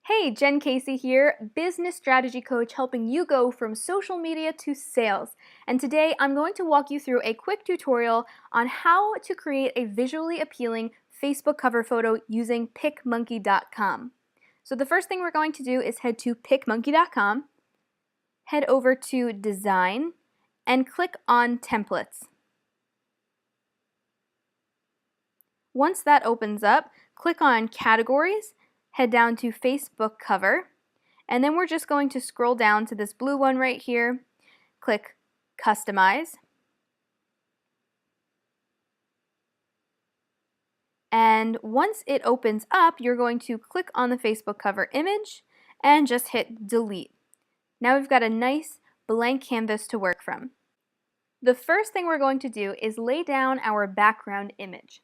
Hey, Jen Casey here, business strategy coach helping you go from social media to sales. And today I'm going to walk you through a quick tutorial on how to create a visually appealing Facebook cover photo using PicMonkey.com. So the first thing we're going to do is head to PicMonkey.com, head over to Design, and click on Templates. Once that opens up, click on Categories, head down to Facebook Cover, and then we're just going to scroll down to this blue one right here, click Customize, and once it opens up, you're going to click on the Facebook cover image and just hit Delete. Now we've got a nice blank canvas to work from. The first thing we're going to do is lay down our background image.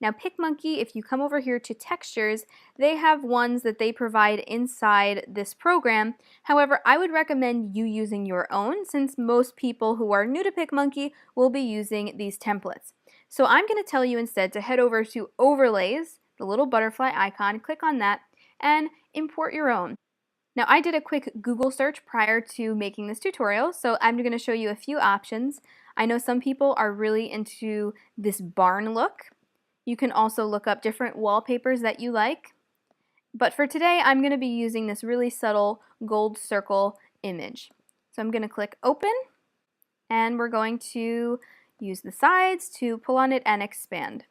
Now PicMonkey, if you come over here to textures, they have ones that they provide inside this program. However, I would recommend you using your own since most people who are new to PicMonkey will be using these templates. So I'm going to tell you instead to head over to Overlays, the little butterfly icon, click on that, and import your own. Now I did a quick Google search prior to making this tutorial, so I'm going to show you a few options. I know some people are really into this barn look. You can also look up different wallpapers that you like. But for today, I'm going to be using this really subtle gold circle image. So I'm going to click Open, and we're going to use the sides to pull on it and expand.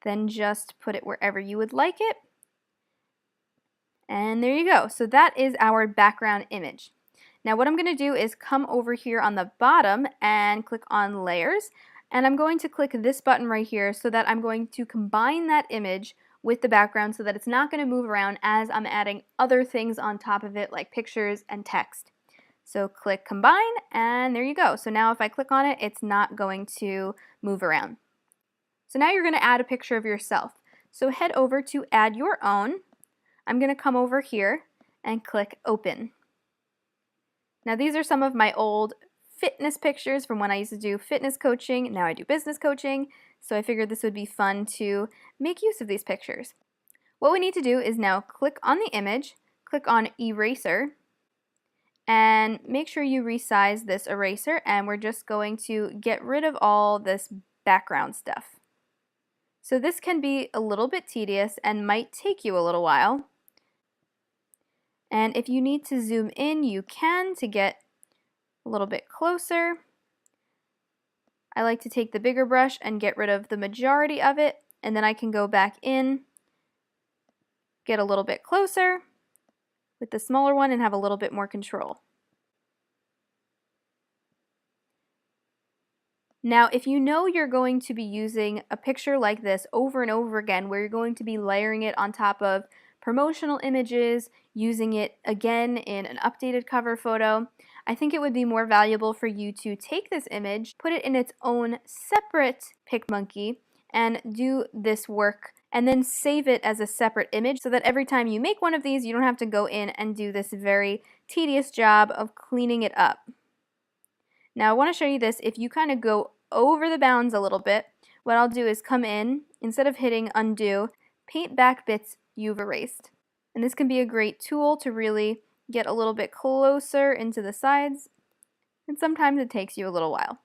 Then just put it wherever you would like it. And there you go. So that is our background image. Now what I'm going to do is come over here on the bottom and click on Layers. And I'm going to click this button right here so that I'm going to combine that image with the background so that it's not going to move around as I'm adding other things on top of it like pictures and text. So click Combine, and there you go. So now if I click on it, it's not going to move around. So now you're going to add a picture of yourself. So head over to Add Your Own. I'm going to come over here and click Open. Now these are some of my old fitness pictures from when I used to do fitness coaching. Now I do business coaching, so I figured this would be fun to make use of these pictures. What we need to do is now click on the image, click on Eraser, and make sure you resize this eraser, and we're just going to get rid of all this background stuff. So this can be a little bit tedious and might take you a little while. And if you need to zoom in, you can to get a little bit closer. I like to take the bigger brush and get rid of the majority of it, and then I can go back in, get a little bit closer with the smaller one and have a little bit more control. Now if you know you're going to be using a picture like this over and over again where you're going to be layering it on top of promotional images, using it again in an updated cover photo, I think it would be more valuable for you to take this image, put it in its own separate PicMonkey, and do this work, and then save it as a separate image so that every time you make one of these, you don't have to go in and do this very tedious job of cleaning it up. Now I want to show you this. If you kind of go over the bounds a little bit, what I'll do is come in, instead of hitting undo, paint back bits you've erased. And this can be a great tool to really get a little bit closer into the sides, and sometimes it takes you a little while.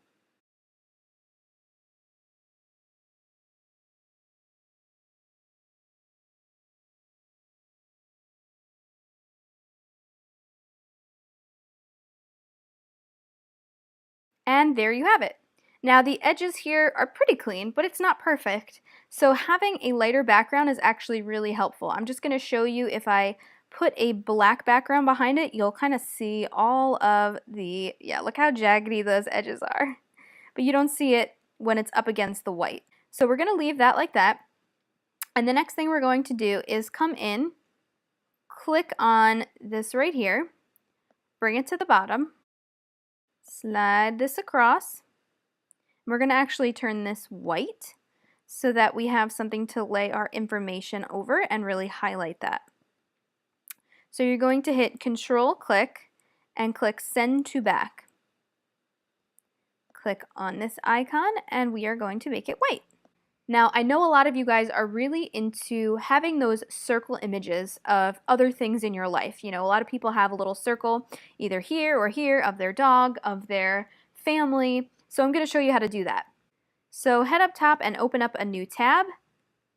And there you have it. Now the edges here are pretty clean, but it's not perfect. So having a lighter background is actually really helpful. I'm just going to show you if I put a black background behind it, you'll kind of see all of the, look how jaggedy those edges are. But you don't see it when it's up against the white. So we're going to leave that like that. And the next thing we're going to do is come in, click on this right here, bring it to the bottom, slide this across. We're going to actually turn this white so that we have something to lay our information over and really highlight that. So you're going to hit Control click and click Send to Back. Click on this icon and we are going to make it white. Now, I know a lot of you guys are really into having those circle images of other things in your life. You know, a lot of people have a little circle either here or here of their dog, of their family. So I'm going to show you how to do that. So head up top and open up a new tab.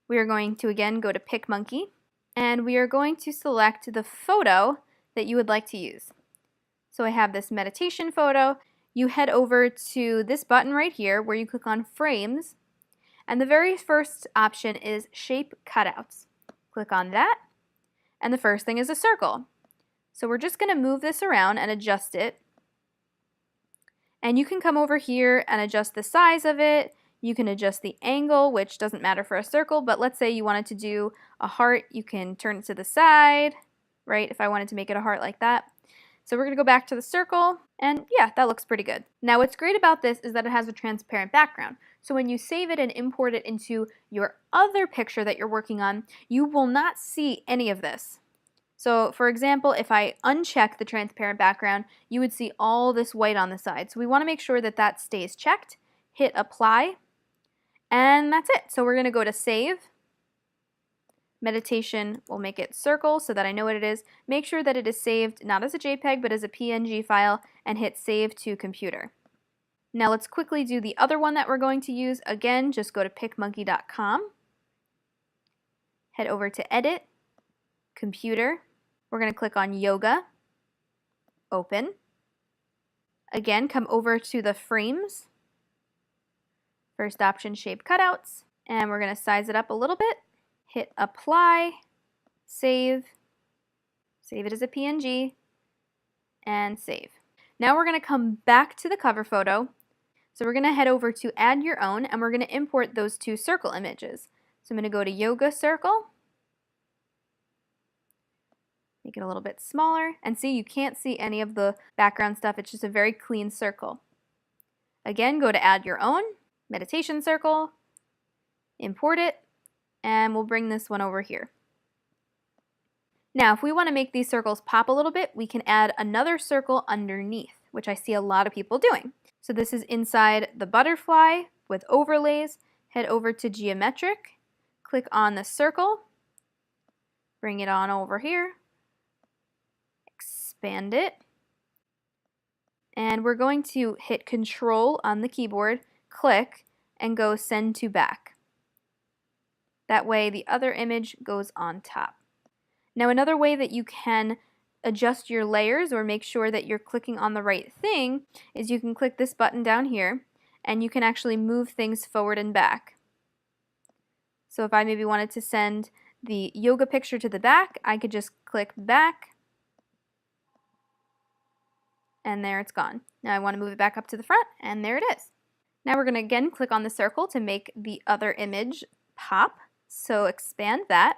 We are going to again go to PicMonkey, and we are going to select the photo that you would like to use. So I have this meditation photo. You head over to this button right here where you click on Frames. And the very first option is Shape Cutouts. Click on that, and the first thing is a circle. So we're just going to move this around and adjust it. And you can come over here and adjust the size of it. You can adjust the angle, which doesn't matter for a circle, but let's say you wanted to do a heart, you can turn it to the side, right? If I wanted to make it a heart like that. So we're going to go back to the circle, and yeah, that looks pretty good. Now what's great about this is that it has a transparent background. So when you save it and import it into your other picture that you're working on, you will not see any of this. So for example, if I uncheck the transparent background, you would see all this white on the side. So we want to make sure that that stays checked. Hit apply, and that's it. So we're going to go to save. Meditation will make it circle so that I know what it is. Make sure that it is saved not as a JPEG but as a PNG file, and hit save to computer. Now let's quickly do the other one that we're going to use. Again, just go to PicMonkey.com. Head over to Edit, Computer. We're going to click on Yoga, Open. Again, come over to the Frames. First option, Shape Cutouts. And we're going to size it up a little bit. Hit apply, save it as a PNG, and save. Now we're going to come back to the cover photo. So we're going to head over to add your own, and we're going to import those two circle images. So I'm going to go to Yoga Circle, make it a little bit smaller, and see, you can't see any of the background stuff. It's just a very clean circle. Again, go to add your own, meditation circle, import it, and we'll bring this one over here. Now, if we want to make these circles pop a little bit, we can add another circle underneath, which I see a lot of people doing. So this is inside the butterfly with overlays. Head over to Geometric, click on the circle, bring it on over here, expand it, and we're going to hit Control on the keyboard, click, and go Send to Back. That way the other image goes on top. Now another way that you can adjust your layers or make sure that you're clicking on the right thing is you can click this button down here, and you can actually move things forward and back. So if I maybe wanted to send the yoga picture to the back, I could just click back, and there it's gone. Now I want to move it back up to the front, and there it is. Now we're going to again click on the circle to make the other image pop. So expand that.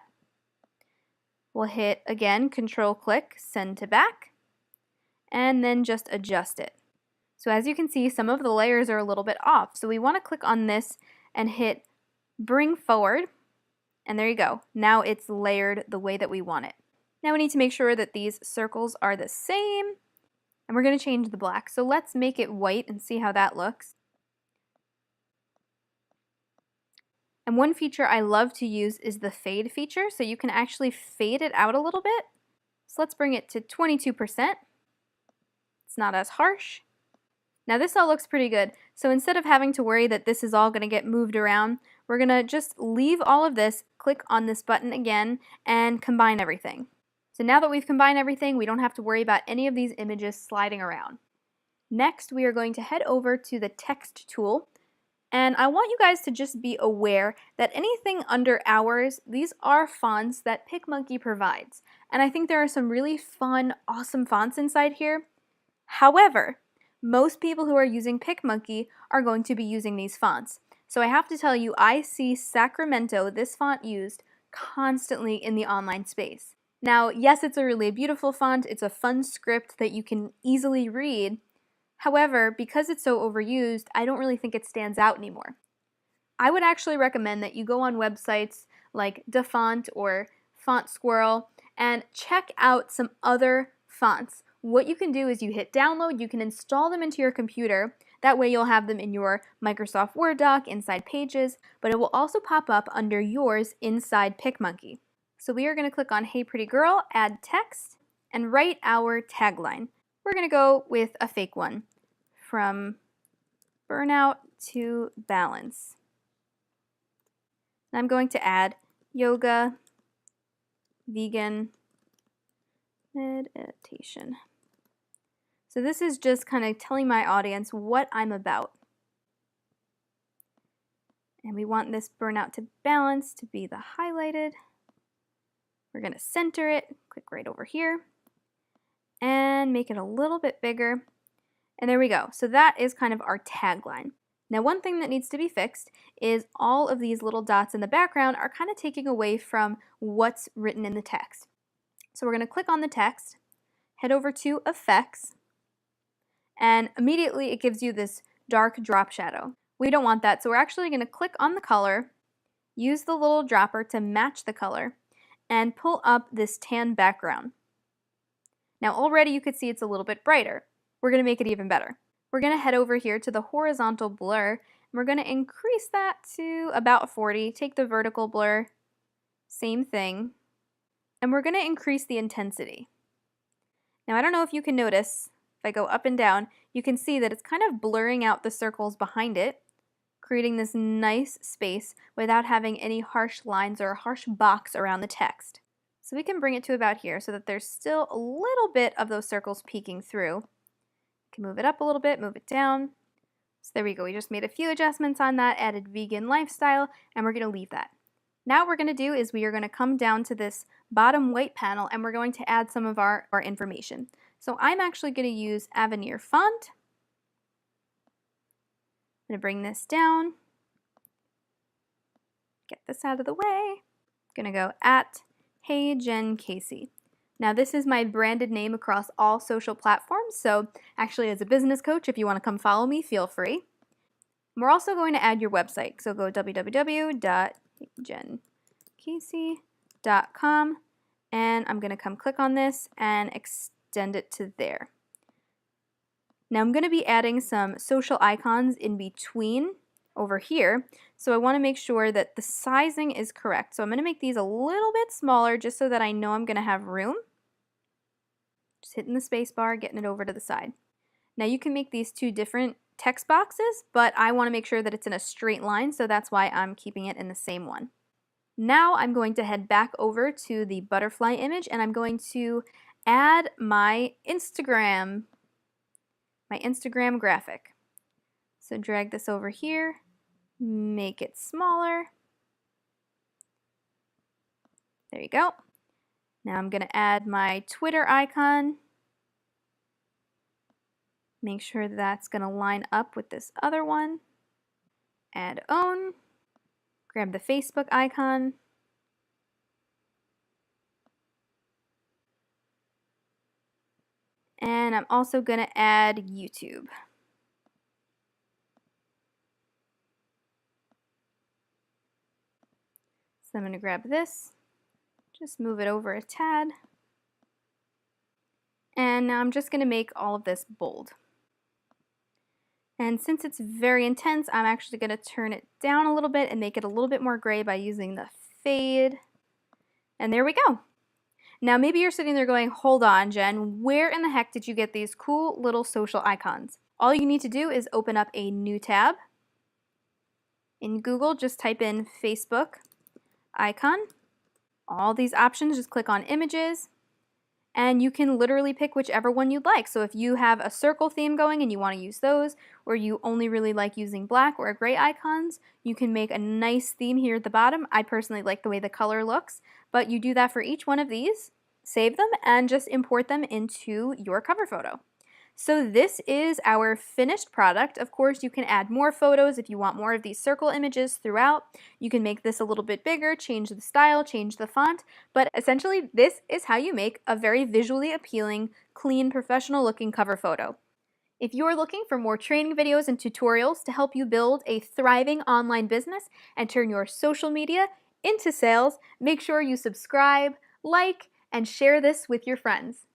We'll hit again, Control click, Send to Back, and then just adjust it. So as you can see, some of the layers are a little bit off. So we want to click on this and hit Bring Forward, and there you go. Now it's layered the way that we want it. Now we need to make sure that these circles are the same, and we're going to change the black. So let's make it white and see how that looks. And one feature I love to use is the fade feature, so you can actually fade it out a little bit. So let's bring it to 22%. It's not as harsh. Now this all looks pretty good. So instead of having to worry that this is all going to get moved around, we're going to just leave all of this, click on this button again, and combine everything. So now that we've combined everything, we don't have to worry about any of these images sliding around. Next, we are going to head over to the text tool. And I want you guys to just be aware that anything under hours, these are fonts that PicMonkey provides. And I think there are some really fun, awesome fonts inside here. However, most people who are using PicMonkey are going to be using these fonts. So I have to tell you, I see Sacramento, this font used, constantly in the online space. Now, yes, it's a really beautiful font. It's a fun script that you can easily read. However, because it's so overused, I don't really think it stands out anymore. I would actually recommend that you go on websites like DaFont or Font Squirrel and check out some other fonts. What you can do is you hit download, you can install them into your computer. That way you'll have them in your Microsoft Word doc, inside Pages, but it will also pop up under yours inside PicMonkey. So we are going to click on Hey Pretty Girl, add text, and write our tagline. We're going to go with a fake one. From burnout to balance. And I'm going to add yoga, vegan, meditation. So this is just kind of telling my audience what I'm about. And we want this burnout to balance to be the highlighted. We're going to center it, click right over here, and make it a little bit bigger. And there we go. So that is kind of our tagline. Now, one thing that needs to be fixed is all of these little dots in the background are kind of taking away from what's written in the text. So we're going to click on the text, head over to Effects, and immediately it gives you this dark drop shadow. We don't want that, so we're actually going to click on the color, use the little dropper to match the color, and pull up this tan background. Now already you could see it's a little bit brighter. We're going to make it even better. We're going to head over here to the horizontal blur, and we're going to increase that to about 40. Take the vertical blur, same thing, and we're going to increase the intensity. Now I don't know if you can notice, if I go up and down, you can see that it's kind of blurring out the circles behind it, creating this nice space without having any harsh lines or a harsh box around the text. So we can bring it to about here so that there's still a little bit of those circles peeking through. Can move it up a little bit, move it down. So there we go. We just made a few adjustments on that, added vegan lifestyle, and we're going to leave that. Now what we're going to do is we are going to come down to this bottom white panel and we're going to add some of our information. So I'm actually going to use Avenir font. I'm going to bring this down, get this out of the way. I'm going to go at Hey Jen Casey. Now this is my branded name across all social platforms, so actually as a business coach, if you want to come follow me, feel free. We're also going to add your website, so go www.jencasey.com, and I'm going to come click on this and extend it to there. Now I'm going to be adding some social icons in between over here, so I want to make sure that the sizing is correct. So I'm going to make these a little bit smaller just so that I know I'm going to have room. Just hitting the space bar, getting it over to the side. Now you can make these two different text boxes, but I want to make sure that it's in a straight line, so that's why I'm keeping it in the same one. Now I'm going to head back over to the butterfly image and I'm going to add my Instagram graphic. So drag this over here, make it smaller. There you go. Now I'm going to add my Twitter icon. Make sure that's going to line up with this other one. Add own. Grab the Facebook icon. And I'm also going to add YouTube. So I'm going to grab this, just move it over a tad. And now I'm just going to make all of this bold. And since it's very intense, I'm actually going to turn it down a little bit and make it a little bit more gray by using the fade. And there we go. Now maybe you're sitting there going, hold on, Jen, where in the heck did you get these cool little social icons? All you need to do is open up a new tab. In Google, just type in Facebook icon. All these options, just click on images. And you can literally pick whichever one you'd like. So if you have a circle theme going and you want to use those, or you only really like using black or gray icons, you can make a nice theme here at the bottom. I personally like the way the color looks, but you do that for each one of these, save them, and just import them into your cover photo. So this is our finished product. Of course, you can add more photos if you want more of these circle images throughout. You can make this a little bit bigger, change the style, change the font, but essentially this is how you make a very visually appealing, clean, professional looking cover photo. If you're looking for more training videos and tutorials to help you build a thriving online business and turn your social media into sales, make sure you subscribe, like, and share this with your friends.